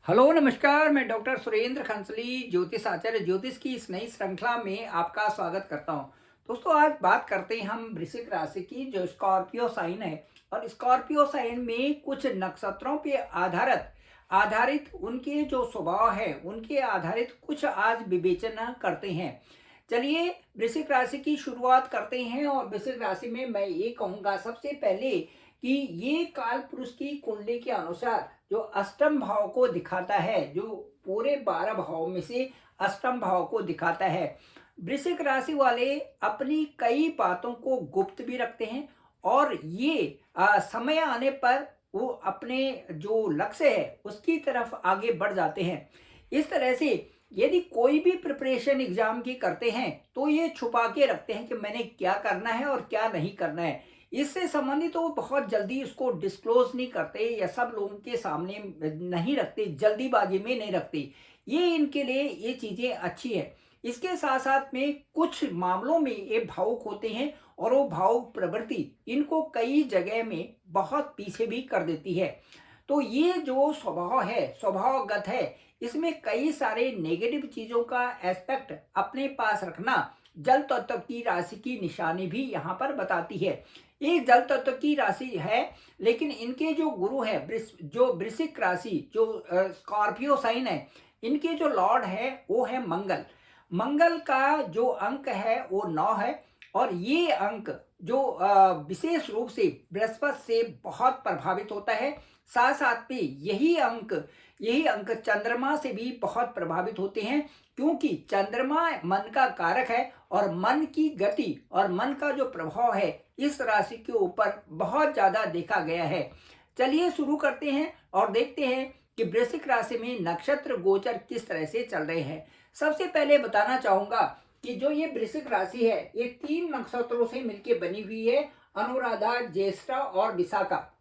Hello नमस्कार। मैं doctor Surendra खंसली ज्योतिष आचार्य ज्योतिष की इस नई श्रृंखला में आपका स्वागत करता हूं। दोस्तों, आज बात करते हैं हम वृश्चिक राशि की, जो स्कॉर्पियो साइन है। और स्कॉर्पियो साइन में कुछ नक्षत्रों पे आधारित आधारित उनके जो स्वभाव है उनके आधारित कुछ आज विवेचना करते हैं। चलिए वृश्चिक राशि की शुरुआत करते हैं। और वृश्चिक राशि में मैं ये कहूँगा सबसे पहले कि ये काल पुरुष की कुंडली के अनुसार जो अष्टम भाव को दिखाता है, जो पूरे 12 भाव में से अष्टम भाव को दिखाता है। वृश्चिक राशि वाले अपनी कई बातों को गुप्त भी रखते हैं और ये समय आने पर वो अपने जो लक्ष्य है उसकी तरफ आगे बढ़ जाते हैं। इस तरह से यदि कोई भी प्रिपरेशन एग्जाम की करते हैं तो ये छुपा के रखते हैं कि मैंने क्या करना है और क्या नहीं करना है। इससे संबंधित तो वो बहुत जल्दी उसको डिस्क्लोज नहीं करते या सब लोगों के सामने नहीं रखते, जल्दीबाजी में नहीं रखते। ये इनके लिए ये चीज़ें अच्छी है। इसके साथ साथ में कुछ मामलों में ये भावुक होते हैं और वो भावुक प्रवृत्ति इनको कई जगह में बहुत पीछे भी कर देती है। तो ये जो स्वभाव है, स्वभावगत है, इसमें कई सारे नेगेटिव चीज़ों का एस्पेक्ट अपने पास रखना जल तत्व की राशि की निशानी भी यहाँ पर बताती है। ये जल तत्व की राशि है, लेकिन इनके जो गुरु है जो वृश्चिक राशि, जो स्कॉर्पियो साइन है, इनके जो लॉर्ड है वो है मंगल। मंगल का जो अंक है वो 9 है। और ये अंक जो विशेष रूप से बृहस्पति से बहुत प्रभावित होता है। साथ साथ में यही अंक चंद्रमा से भी बहुत प्रभावित होते हैं, क्योंकि चंद्रमा मन का कारक है और मन की गति और मन का जो प्रभाव है इस राशि के ऊपर बहुत ज्यादा देखा गया है। चलिए शुरू करते हैं और देखते हैं कि वृश्चिक राशि में नक्षत्र गोचर किस तरह से चल रहे हैं। सबसे पहले बताना चाहूंगा कि जो ये वृश्चिक राशि है ये 3 नक्षत्रों से मिलकर बनी हुई है, अनुराधा, ज्येष्ठा और विशाखा।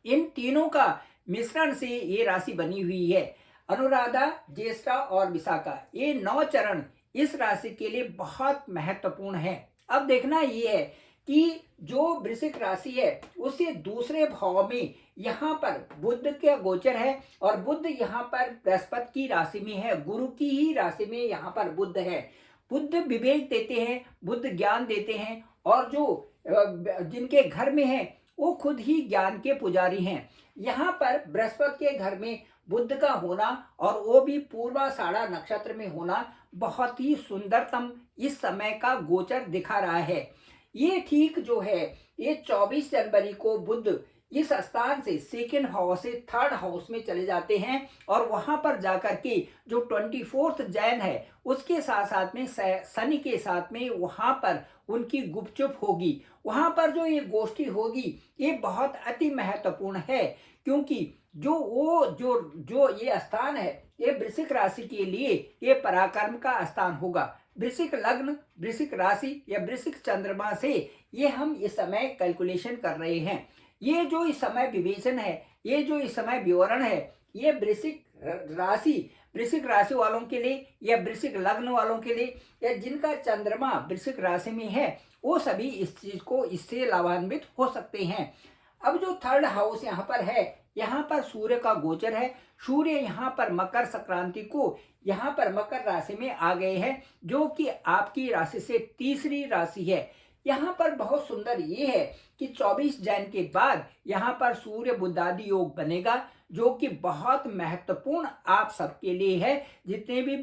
इन तीनों का मिश्रण से ये राशि बनी हुई है। अनुराधा, ज्येष्ठा और विशाखा, ये 9 चरण इस राशि के लिए बहुत महत्वपूर्ण है। अब देखना ये है कि जो वृश्चिक राशि है उसे दूसरे भाव में यहाँ पर बुध का गोचर है और बुध यहाँ पर बृहस्पति की राशि में है, गुरु की ही राशि में यहाँ पर बुध है। बुध विवेक देते हैं, बुध ज्ञान देते हैं और जो जिनके घर में है वो खुद ही ज्ञान के पुजारी हैं। यहाँ पर बृहस्पति के घर में बुध का होना और वो भी पूर्वाषाढ़ा नक्षत्र में होना बहुत ही सुंदरतम इस समय का गोचर दिखा रहा है। ये ठीक जो है ये 24 जनवरी को बुध इस स्थान से सेकेंड हाउस से थर्ड हाउस में चले जाते हैं और वहां पर जाकर के जो 24 जैन है उसके साथ साथ में शनि के साथ में वहां पर उनकी गुपचुप होगी। वहां पर जो ये गोष्ठी होगी ये बहुत अति महत्वपूर्ण है, क्योंकि जो ये स्थान है ये वृश्चिक राशि के लिए ये पराक्रम का स्थान होगा। वृश्चिक लग्न, वृश्चिक राशि या वृश्चिक चंद्रमा से ये हम इस समय कैलकुलेशन कर रहे हैं। ये जो इस समय विवेचन है, ये जो इस समय विवरण है, ये वृश्चिक राशि वालों के लिए या वृश्चिक लग्न वालों के लिए या जिनका चंद्रमा वृश्चिक राशि में है वो सभी इस चीज को इससे लाभान्वित हो सकते हैं। अब जो थर्ड हाउस यहाँ पर है, यहाँ पर सूर्य का गोचर है। सूर्य यहाँ पर मकर संक्रांति को यहाँ पर मकर राशि में आ गए हैं, जो कि आपकी राशि से तीसरी राशि है। यहाँ पर बहुत सुंदर ये है कि 24 जैन के बाद यहाँ पर सूर्य बुधादि योग बनेगा, जो कि बहुत महत्वपूर्ण आप सबके लिए है, जितने भी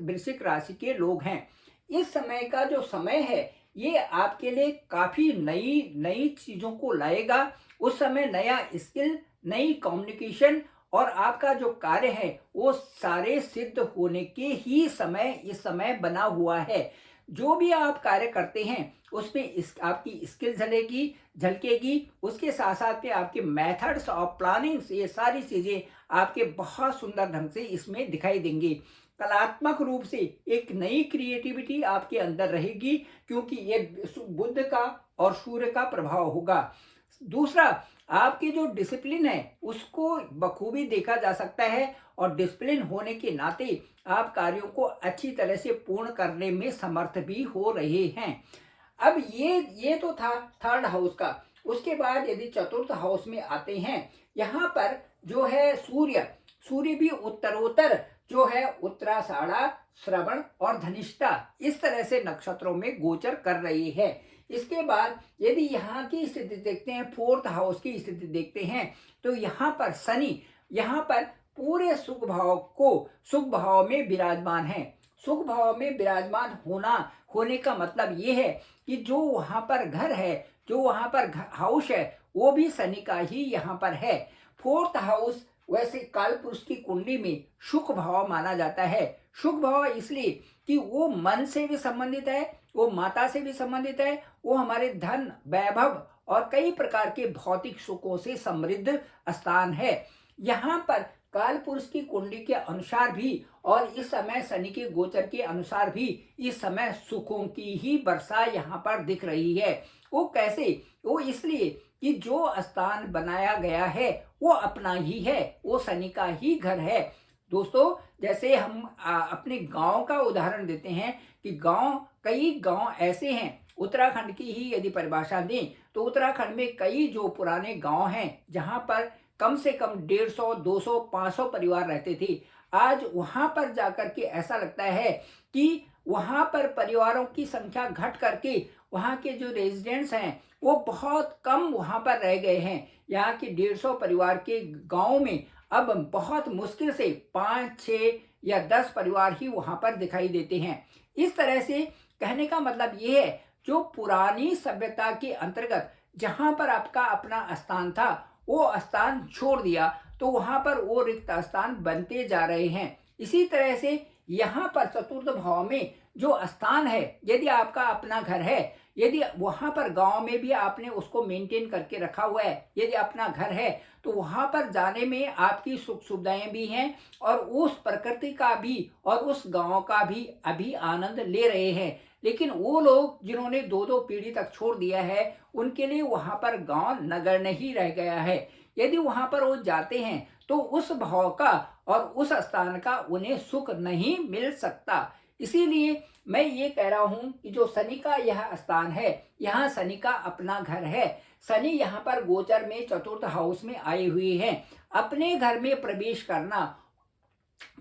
वृश्चिक राशि के लोग हैं। इस समय का जो समय है ये आपके लिए काफी नई नई चीजों को लाएगा। उस समय नया स्किल, नई कम्युनिकेशन और आपका जो कार्य है वो सारे सिद्ध होने के ही समय इस समय बना हुआ है। जो भी आप कार्य करते हैं उसमें आपकी स्किल झलकेगी। उसके साथ साथ में आपके मेथड्स ऑफ प्लानिंग, ये सारी चीजें आपके बहुत सुंदर ढंग से इसमें दिखाई देंगी। कलात्मक रूप से एक नई क्रिएटिविटी आपके अंदर रहेगी, क्योंकि ये बुध का और सूर्य का प्रभाव होगा। दूसरा, आपकी जो डिसिप्लिन है उसको बखूबी देखा जा सकता है और डिसिप्लिन होने के नाते आप कार्यों को अच्छी तरह से पूर्ण करने में समर्थ भी हो रहे हैं। अब ये तो था थर्ड हाउस का। उसके बाद यदि चतुर्थ हाउस में आते हैं, यहाँ पर जो है सूर्य भी उत्तरोत्तर जो है उत्तराषाढ़ा, श्रवण और धनिष्ठा इस तरह से नक्षत्रों में गोचर कर रही है। इसके बाद यदि यहाँ की स्थिति देखते हैं, फोर्थ हाउस की स्थिति देखते हैं, तो यहाँ पर शनि यहाँ पर पूरे सुख भाव में विराजमान है। सुख भाव में विराजमान होने का मतलब ये है कि जो वहाँ पर घर है, जो वहाँ पर हाउस है, वो भी शनि का ही यहाँ पर है। फोर्थ हाउस वैसे कालपुरुष की कुंडली में सुख भाव माना जाता है। सुख भाव इसलिए कि वो मन से भी संबंधित है, वो माता से भी संबंधित है, वो हमारे धन, वैभव और कई प्रकार के भौतिक सुखों से समृद्ध स्थान है। यहाँ पर कालपुरुष की कुंडली के अनुसार भी और इस समय शनि के गोचर के अनुसार भी इस समय सुखों की ही वर्षा यहाँ पर दिख रही है। वो कैसे? वो इसलिए कि जो स्थान बनाया गया है वो अपना ही है, वो शनि का ही घर है। दोस्तों, जैसे हम अपने गांव का उदाहरण देते हैं कि कई गांव ऐसे हैं, उत्तराखंड की ही यदि परिभाषा दें तो उत्तराखंड में कई जो पुराने गांव हैं जहां पर कम से कम 150, 200, 500 परिवार रहते थे। आज वहां पर जाकर के ऐसा लगता है कि वहां पर परिवारों की संख्या घट करके वहां के जो रेजिडेंट्स हैं वो बहुत कम वहां पर रह गए हैं। यहाँ के 150 परिवार के गांव में अब बहुत मुश्किल से 5, 6 या 10 परिवार ही वहां पर दिखाई देते हैं। इस तरह से कहने का मतलब ये है, जो पुरानी सभ्यता के अंतर्गत जहां पर आपका अपना स्थान था वो स्थान छोड़ दिया तो वहां पर वो रिक्त स्थान बनते जा रहे हैं। इसी तरह से यहाँ पर चतुर्थ भाव में जो स्थान है, यदि आपका अपना घर है, यदि वहां पर गांव में भी आपने उसको मेंटेन करके रखा हुआ है, यदि अपना घर है तो वहां पर जाने में आपकी सुख सुविधाएं भी हैं और उस प्रकृति का भी और उस गांव का भी अभी आनंद ले रहे हैं। लेकिन वो लोग जिन्होंने 2-2 पीढ़ी तक छोड़ दिया है उनके लिए वहां पर गांव नगर नहीं रह गया है। यदि वहां पर वो जाते हैं तो उस भाव का और उस स्थान का उन्हें सुख नहीं मिल सकता। इसीलिए मैं ये कह रहा हूं कि जो शनि का यह स्थान है, यहाँ शनि का अपना घर है। शनि यहाँ पर गोचर में चतुर्थ हाउस में आए हुए हैं। अपने घर में प्रवेश करना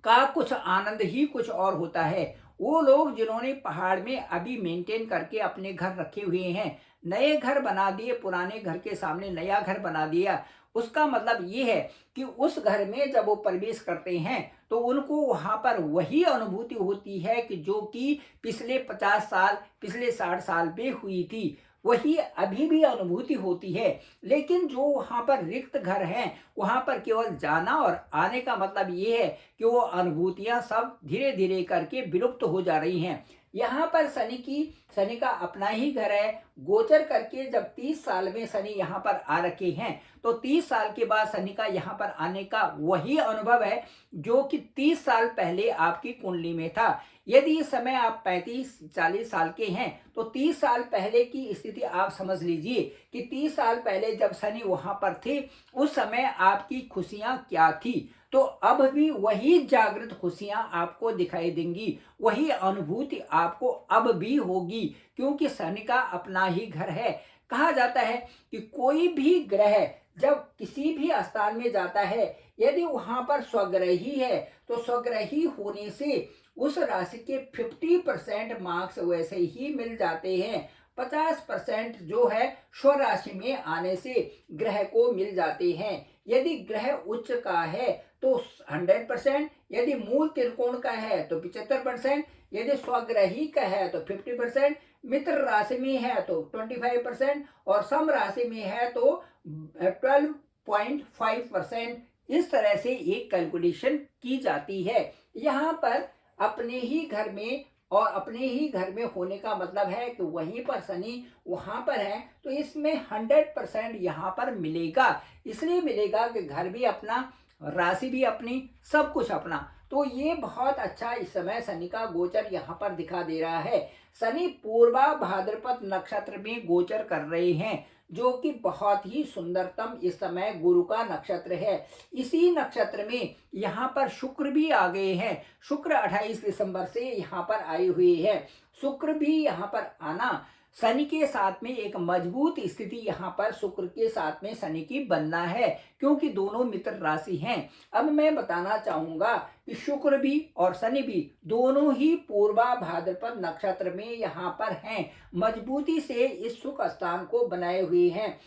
का कुछ आनंद ही कुछ और होता है। वो लोग जिन्होंने पहाड़ में अभी मेंटेन करके अपने घर रखे हुए हैं, नए घर बना दिए, पुराने घर के सामने नया घर बना दिया, उसका मतलब ये है कि उस घर में जब वो प्रवेश करते हैं तो उनको वहां पर वही अनुभूति होती है कि जो कि पिछले 50 साल, पिछले 60 साल में हुई थी, वही अभी भी अनुभूति होती है। लेकिन जो वहां पर रिक्त घर हैं, वहां पर केवल जाना और आने का मतलब ये है कि वो अनुभूतियां सब धीरे धीरे करके विलुप्त हो जा रही हैं। यहाँ पर शनि का अपना ही घर है। गोचर करके जब 30 साल में शनि यहाँ पर आ रखे हैं तो 30 साल के बाद शनि का यहाँ पर आने का वही अनुभव है जो कि 30 साल पहले आपकी कुंडली में था। यदि इस समय आप 35-40 साल के हैं तो 30 साल पहले की स्थिति आप समझ लीजिए कि 30 साल पहले जब शनि वहां पर थे उस समय आपकी खुशियां क्या थी। तो अब भी वही जागृत खुशियां आपको दिखाई देंगी, वही अनुभूति आपको अब भी होगी, क्योंकि शनि का अपना ही घर है। कहा जाता है कि कोई भी ग्रह जब किसी भी स्थान में जाता है, यदि वहां पर स्वग्रही है तो स्वग्रही होने से उस राशि के 50% मार्क्स वैसे ही मिल जाते हैं। 50% जो है स्वराशि में आने से ग्रह को मिल जाते हैं। यदि ग्रह उच्च का है तो 100%, यदि मूल त्रिकोण का है तो 75%, यदि स्वग्रही का है तो 50%, मित्र राशि में है तो 25% और सम राशि में है तो 12.5%। इस तरह से एक कैलकुलेशन की जाती है। यहाँ पर अपने ही घर में और अपने ही घर में होने का मतलब है कि वहीं पर शनि वहां पर है तो इसमें 100% यहाँ पर मिलेगा। इसलिए मिलेगा कि घर भी अपना, राशि भी अपनी, सब कुछ अपना। तो ये बहुत अच्छा इस समय शनि का गोचर यहाँ पर दिखा दे रहा है। शनि पूर्वा भाद्रपद नक्षत्र में गोचर कर रहे हैं जो कि बहुत ही सुंदरतम इस समय गुरु का नक्षत्र है। इसी नक्षत्र में यहाँ पर शुक्र भी आ गए हैं। शुक्र 28 दिसंबर से यहाँ पर आए हुए हैं। शुक्र भी यहाँ पर आना शनि के साथ में एक मजबूत स्थिति यहाँ पर शुक्र के साथ में शनि की बनना है, क्योंकि दोनों मित्र राशि हैं। अब मैं बताना चाहूंगा कि शुक्र भी और शनि भी दोनों ही पूर्वा भाद्रपद नक्षत्र में यहाँ पर हैं, मजबूती से इस सुख स्थान को बनाए हुए हैं।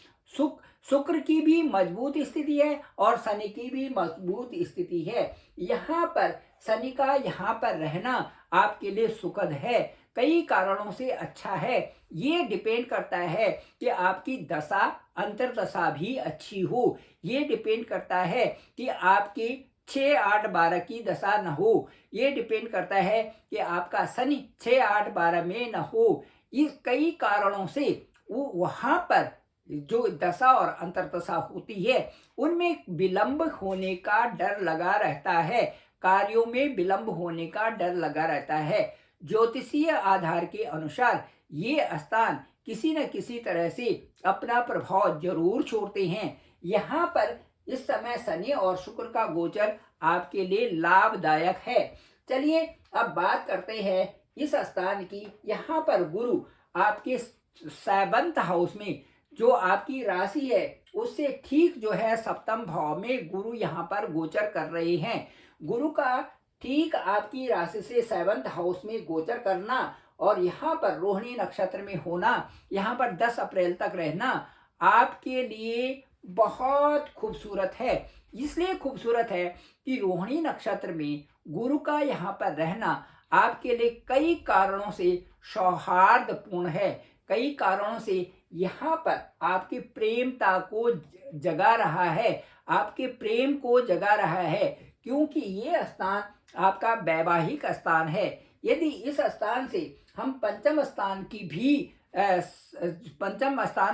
शुक्र की भी मजबूत स्थिति है और शनि की भी मजबूत स्थिति है। यहाँ पर शनि का यहाँ पर रहना आपके लिए सुखद है, कई कारणों से अच्छा है। ये डिपेंड करता है कि आपकी दशा अंतर्दशा भी अच्छी हो, ये डिपेंड करता है कि आपकी 6, 8, 12 की दशा न हो, ये डिपेंड करता है कि आपका शनि 6, 8, 12 में न हो। इस कई कारणों से वो वहाँ पर जो दशा और अंतर्दशा होती है उनमें विलंब होने का डर लगा रहता है, कार्यों में विलंब होने का डर लगा रहता है। ज्योतिषीय आधार के अनुसार ये स्थान किसी न किसी तरह से अपना प्रभाव जरूर छोड़ते हैं। यहाँ पर इस समय शनि और शुक्र का गोचर आपके लिए लाभदायक है। चलिए अब बात करते हैं इस स्थान की। यहाँ पर गुरु आपके 7th हाउस में जो आपकी राशि है उससे ठीक जो है 7th भाव में गुरु यहाँ पर गोचर कर रहे हैं। गुरु का ठीक आपकी राशि से 7th हाउस में गोचर करना और यहाँ पर रोहिणी नक्षत्र में होना, यहाँ पर 10 अप्रैल तक रहना आपके लिए बहुत खूबसूरत है। इसलिए खूबसूरत है कि रोहिणी नक्षत्र में गुरु का यहाँ पर रहना आपके लिए कई कारणों से सौहार्दपूर्ण है, कई कारणों से यहाँ पर आपकी प्रेमता को जगा रहा है, आपके प्रेम को जगा रहा है, क्योंकि ये स्थान आपका वैवाहिक स्थान है। यदि इस स्थान से हम पंचम स्थान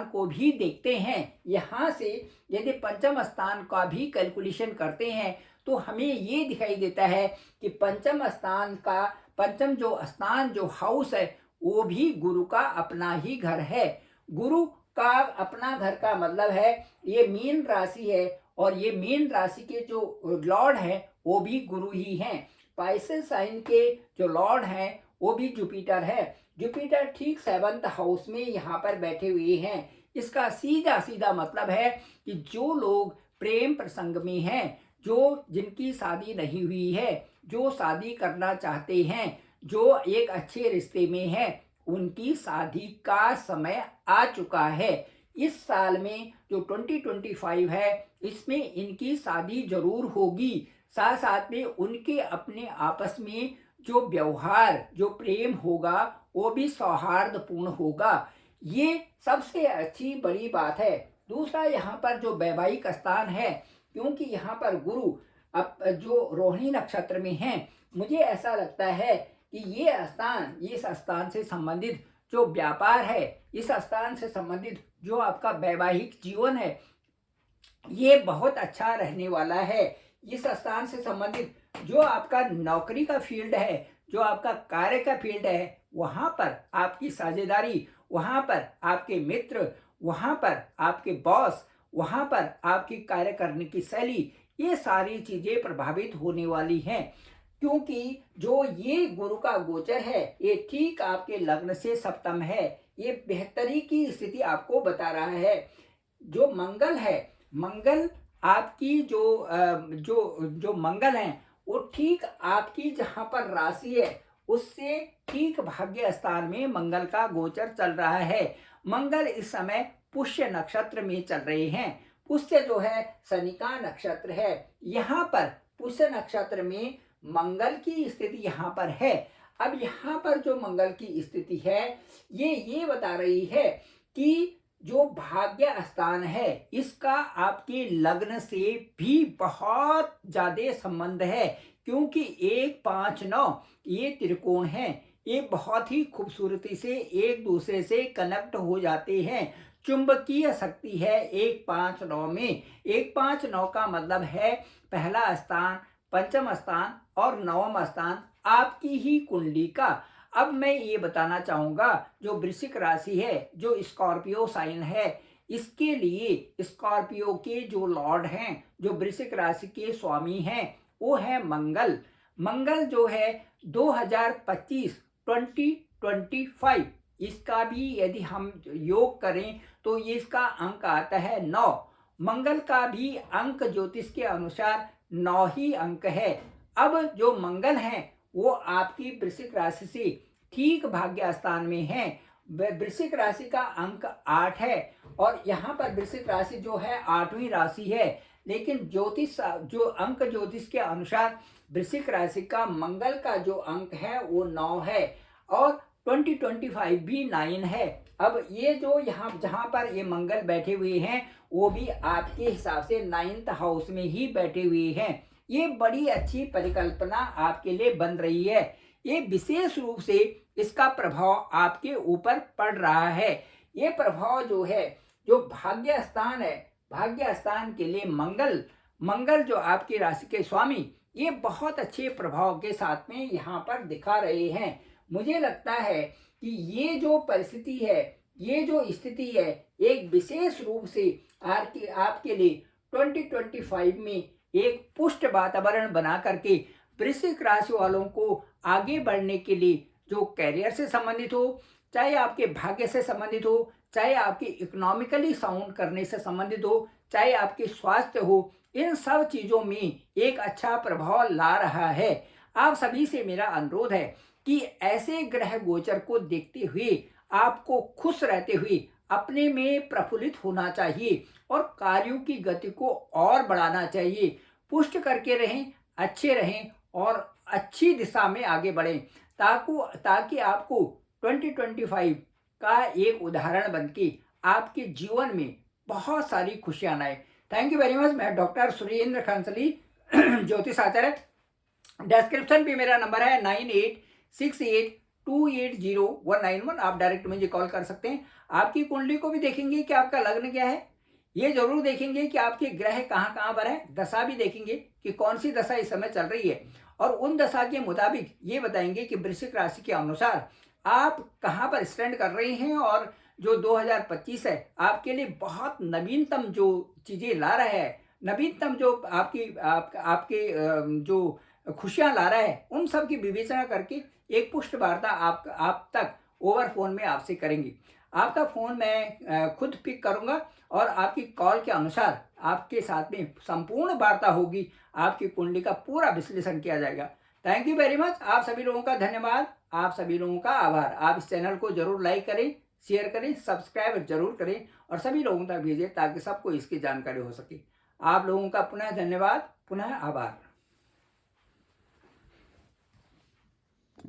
को भी देखते हैं, यहाँ से यदि पंचम स्थान का भी कैलकुलेशन करते हैं तो हमें ये दिखाई देता है कि पंचम जो स्थान जो हाउस है वो भी गुरु का अपना ही घर है। गुरु का अपना घर का मतलब है ये मीन राशि है और ये मीन राशि के जो लॉर्ड हैं वो भी गुरु ही हैं। पाइसेस साइन के जो लॉर्ड हैं वो भी जुपिटर है। जुपिटर ठीक 7th हाउस में यहाँ पर बैठे हुए हैं। इसका सीधा सीधा मतलब है कि जो लोग प्रेम प्रसंग में हैं, जो जिनकी शादी नहीं हुई है, जो शादी करना चाहते हैं, जो एक अच्छे रिश्ते में हैं, उनकी शादी का समय आ चुका है। इस साल में जो 2025 है इसमें इनकी शादी जरूर होगी। साथ साथ में उनके अपने आपस में जो व्यवहार जो प्रेम होगा वो भी सौहार्दपूर्ण होगा। ये सबसे अच्छी बड़ी बात है। दूसरा यहाँ पर जो वैवाहिक स्थान है, क्योंकि यहाँ पर गुरु अब जो रोहिणी नक्षत्र में हैं, मुझे ऐसा लगता है कि इस स्थान से संबंधित जो व्यापार है, इस स्थान से संबंधित जो आपका वैवाहिक जीवन है ये बहुत अच्छा रहने वाला है। इस स्थान से संबंधित जो आपका नौकरी का फील्ड है, जो आपका कार्य का फील्ड है, वहाँ पर आपकी साझेदारी, वहाँ पर आपके मित्र, वहाँ पर आपके बॉस, वहाँ पर आपकी कार्य करने की शैली, ये सारी चीजें प्रभावित होने वाली हैं। क्योंकि जो ये गुरु का गोचर है ये ठीक आपके लग्न से सप्तम है, ये बेहतरी की स्थिति आपको बता रहा है। जो मंगल है, मंगल आपकी जो मंगल है वो ठीक आपकी जहाँ पर राशि है उससे ठीक भाग्य स्थान में मंगल का गोचर चल रहा है। मंगल इस समय पुष्य नक्षत्र में चल रहे हैं। पुष्य जो है शनि का नक्षत्र है। यहाँ पर पुष्य नक्षत्र में मंगल की स्थिति यहाँ पर है। अब यहाँ पर जो मंगल की स्थिति है ये बता रही है कि जो भाग्य स्थान है इसका आपके लग्न से भी बहुत ज्यादा संबंध है, क्योंकि 1, 5, 9 ये त्रिकोण है, ये बहुत ही खूबसूरती से एक दूसरे से कनेक्ट हो जाते हैं। चुंबकीय शक्ति है 1, 5, 9 में। 1, 5, 9 का मतलब है पहला स्थान, पंचम स्थान और नवम स्थान आपकी ही कुंडली का। अब मैं ये बताना चाहूंगा जो वृश्चिक राशि है, जो स्कॉर्पियो साइन है, इसके लिए स्कॉर्पियो के जो लॉर्ड हैं, जो वृश्चिक राशि के स्वामी हैं, वो है मंगल। मंगल जो है 2025 इसका भी यदि हम योग करें तो ये इसका अंक आता है 9। मंगल का भी अंक ज्योतिष के अनुसार 9 ही अंक है। अब जो मंगल है वो आपकी वृश्चिक राशि से ठीक भाग्य स्थान में है। वृश्चिक राशि का अंक 8 है और यहाँ पर वृश्चिक राशि जो है 8वीं राशि है, लेकिन ज्योतिष जो अंक ज्योतिष के अनुसार वृश्चिक राशि का मंगल का जो अंक है वो 9 है और 2025 भी 9 है। अब ये जो यहाँ जहाँ पर ये मंगल बैठे हुए हैं वो भी आपके हिसाब से 9th हाउस में ही बैठे हुए हैं। ये बड़ी अच्छी परिकल्पना आपके लिए बन रही है। ये विशेष रूप से इसका प्रभाव आपके ऊपर पड़ रहा है। ये प्रभाव जो है, जो भाग्य स्थान है, भाग्य स्थान के लिए मंगल जो आपकी राशि के स्वामी, ये बहुत अच्छे प्रभाव के साथ में यहाँ पर दिखा रहे हैं। मुझे लगता है कि ये जो परिस्थिति है, ये जो स्थिति है, एक विशेष रूप से आपके लिए 2025 में एक पुष्ट वातावरण बना करके वृश्चिक राशि वालों को आगे बढ़ने के लिए, जो कैरियर से संबंधित हो, चाहे आपके भाग्य से संबंधित हो, चाहे आपके इकोनॉमिकली साउंड करने से संबंधित हो, चाहे आपके स्वास्थ्य हो, इन सब चीज़ों में एक अच्छा प्रभाव ला रहा है। आप सभी से मेरा अनुरोध है कि ऐसे ग्रह गोचर को देखते हुए आपको खुश रहते हुए अपने में प्रफुल्लित होना चाहिए और कार्यों की गति को और बढ़ाना चाहिए। पुष्ट करके रहें, अच्छे रहें और अच्छी दिशा में आगे बढ़ें ताकि आपको 2025 का एक उदाहरण बनके आपके जीवन में बहुत सारी खुशियां आए। Thank you very much. मैं डॉक्टर सुरेंद्र खंसली, ज्योतिष आचार्य। डिस्क्रिप्शन पे मेरा नंबर है 9868280191। आप डायरेक्ट मुझे कॉल कर सकते हैं। आपकी कुंडली को भी देखेंगे कि आपका लग्न क्या है, ये जरूर देखेंगे कि आपके ग्रह कहाँ कहाँ पर है, दशा भी देखेंगे कि कौन सी दशा इस समय चल रही है और उन दशा के मुताबिक ये बताएंगे कि वृश्चिक राशि के अनुसार आप कहाँ पर स्टैंड कर रहे हैं और जो 2025 है आपके लिए बहुत नवीनतम जो चीज़ें ला रहा है, नवीनतम जो आपके जो खुशियाँ ला रहा है, उन सब की विवेचना करके एक पुष्ट वार्ता आप तक ओवर फोन में आपसे करेंगे। आपका फ़ोन मैं खुद पिक करूंगा और आपकी कॉल के अनुसार आपके साथ में संपूर्ण वार्ता होगी, आपकी कुंडली का पूरा विश्लेषण किया जाएगा। Thank you very much. आप सभी लोगों का धन्यवाद, आप सभी लोगों का आभार। आप इस चैनल को जरूर लाइक करें, शेयर करें, सब्सक्राइब जरूर करें और सभी लोगों तक भेजें ताकि सबको इसकी जानकारी हो सके। आप लोगों का पुनः धन्यवाद, पुनः आभार।